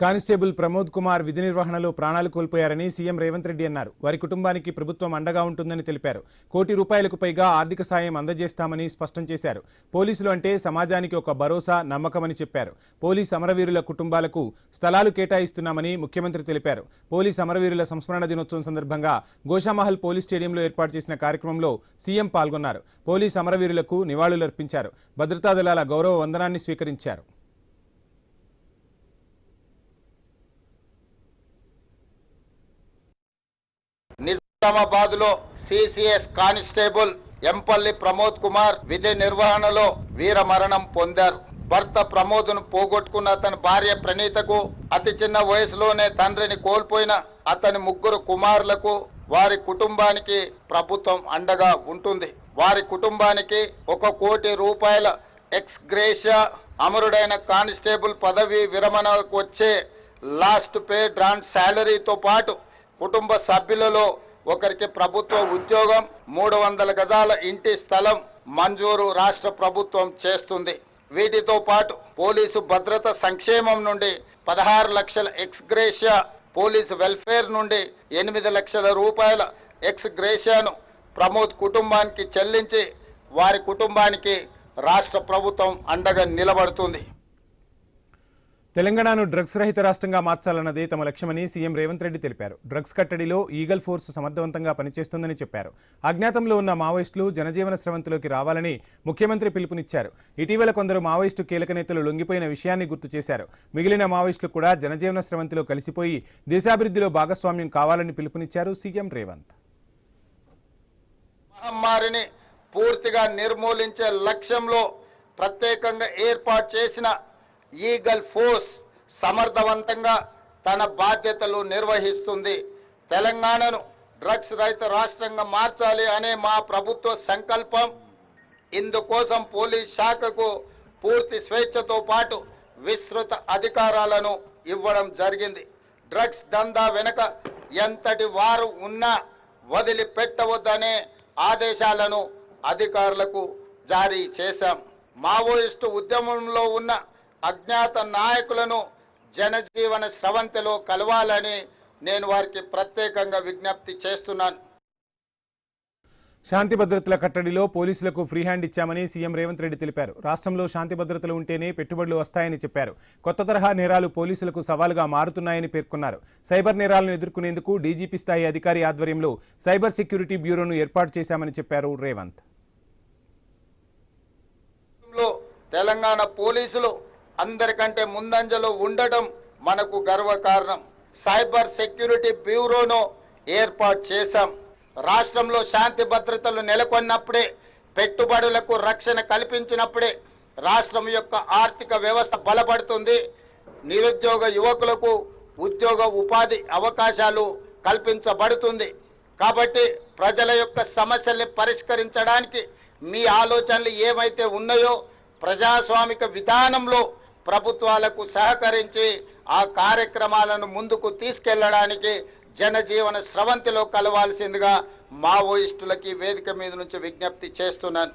Constable Pramod Kumar విధి నిర్వహణలో ప్రాణాలు కోల్పోయారని సీఎం రేవంత్ రెడ్డి అన్నారు. వారి కుటుంబానికి ప్రభుత్వం అండగా ఉంటుందని తెలిపారు. ₹1 కోటి పైగా ఆర్థిక సాయం అందజేస్తామని స్పష్టం చేశారు. పోలీసులు అంటే సమాజానికి ఒక భరోసా, నమ్మకమని చెప్పారు. పోలీస్ అమరవీరుల కుటుంబాలకు స్థలాలు కేటాయిస్తున్నామని ముఖ్యమంత్రి తెలిపారు. పోలీస్ అమరవీరుల సంస్మరణ దినోత్సవం సందర్భంగా గోషామహల్ పోలీస్ స్టేడియంలో ఏర్పాటు చేసిన కార్యక్రమంలో సీఎం పాల్గొన్నారు. పోలీస్ అమరవీరులకు నివాళులర్పించారు. భద్రతా దళాల గౌరవ వందనాన్ని స్వీకరించారు. నిజామాబాద్ లో సిసిఎస్ కానిస్టేబుల్ ఎంపల్లి ప్రమోద్ కుమార్ విధి నిర్వహణలో వీర మరణం పొందారు. భర్త ప్రమోద్ను పోగొట్టుకున్న అతని భార్య ప్రణీతకు అతి చిన్న వయసులోనే తండ్రిని కోల్పోయిన అతని 3 కుమారులకు వారి కుటుంబానికి ప్రభుత్వం అండగా ఉంటుంది. వారి కుటుంబానికి ₹1 కోటి ఎక్స్ గ్రేషియా, అమరుడైన కానిస్టేబుల్ పదవి విరమణకు వచ్చే లాస్ట్ పే డ్రాన్ శాలరీతో పాటు కుటుంబ సభ్యులలో ఒకరికి ప్రభుత్వ ఉద్యోగం, 300 గజాల ఇంటి స్థలం మంజూరు రాష్ట్ర ప్రభుత్వం చేస్తుంది. వీటితో పాటు పోలీసు భద్రత సంక్షేమం నుండి 16 లక్షల ఎక్స్ గ్రేషియా, పోలీసు వెల్ఫేర్ నుండి ₹8 లక్షల ఎక్స్ గ్రేషియాను ప్రమోద్ కుటుంబానికి చెల్లించి వారి కుటుంబానికి రాష్ట్ర ప్రభుత్వం అండగా నిలబడుతుంది. తెలంగాణను డ్రగ్స్ రహిత రాష్ట్రంగా మార్చాలన్నదే తమ లక్ష్యమని సీఎం రేవంత్ రెడ్డి తెలిపారు. డ్రగ్స్ కట్టడిలో ఈగల్ ఫోర్స్ సమర్థవంతంగా పనిచేస్తోందని చెప్పారు. అజ్ఞాతంలో ఉన్న మావోయిస్టులు జనజీవన స్రవంతిలోకి రావాలని ముఖ్యమంత్రి పిలుపునిచ్చారు. ఇటీవల కొందరు మావోయిస్టు కీలక నేతలు లొంగిపోయిన విషయాన్ని గుర్తు చేశారు. మిగిలిన మావోయిస్టులు కూడా జనజీవన స్రవంతిలో కలిసిపోయి దేశాభివృద్ధిలో భాగస్వామ్యం కావాలని పిలుపునిచ్చారు సీఎం రేవంత్. మహమ్మారిని పూర్తిగా నిర్మూలించే లక్ష్యంలో ప్రత్యేకంగా ఏర్పాటు చేసిన ఈగల్ ఫోర్స్ సమర్థవంతంగా తన బాధ్యతలు నిర్వహిస్తుంది. తెలంగాణను డ్రగ్స్ రహిత రాష్ట్రంగా మార్చాలి అనే మా ప్రభుత్వ సంకల్పం. ఇందుకోసం పోలీస్ శాఖకు పూర్తి స్వేచ్ఛతో పాటు విస్తృత అధికారాలను ఇవ్వడం జరిగింది. డ్రగ్స్ దందా వెనుక ఎంతటి వారు ఉన్నా వదిలిపెట్టవద్దనే ఆదేశాలను అధికారులకు జారీ చేశాం. మావోయిస్టు ఉద్యమంలో ఉన్న అజ్ఞాత నాయకులను జనజీవన స్రవంతిలో కలవాలని నేను వారికి ప్రత్యేకంగా విజ్ఞప్తి చేస్తున్నాను. శాంతి భద్రతల కట్టడిలో పోలీసులకు ఫ్రీ హ్యాండ్ ఇచ్చామని సీఎం రేవంత్ రెడ్డి తెలిపారు. రాష్ట్రంలో శాంతి భద్రతలు ఉంటేనే పెట్టుబడులు వస్తాయని చెప్పారు. కొత్త తరహా నేరాలు పోలీసులకు సవాలుగా మారుతున్నాయని పేర్కొన్నారు. సైబర్ నేరాలను ఎదుర్కొనేందుకు డీజీపీ స్థాయి అధికారి ఆధ్వర్యంలో సైబర్ సెక్యూరిటీ బ్యూరోను ఏర్పాటు చేశామని చెప్పారు రేవంత్. తెలంగాణ పోలీసులు అందరికంటే ముందంజలో ఉండడం మనకు గర్వకారణం. సైబర్ సెక్యూరిటీ బ్యూరోను ఏర్పాటు చేశాం. రాష్ట్రంలో శాంతి భద్రతలు నెలకొన్నప్పుడే, పెట్టుబడులకు రక్షణ కల్పించినప్పుడే రాష్ట్రం యొక్క ఆర్థిక వ్యవస్థ బలపడుతుంది. నిరుద్యోగ యువకులకు ఉద్యోగ ఉపాధి అవకాశాలు కల్పించబడుతుంది. కాబట్టి ప్రజల యొక్క సమస్యల్ని పరిష్కరించడానికి మీ ఆలోచనలు ఏమైతే ఉన్నాయో ప్రజాస్వామిక విధానంలో ప్రభుత్వాలకు సహకరించి ఆ కార్యక్రమాలను ముందుకు తీసుకెళ్లడానికి జనజీవన స్రవంతిలో కలవాల్సిందిగా మావోయిస్టులకి వేదిక మీద నుంచి విజ్ఞప్తి చేస్తున్నాను.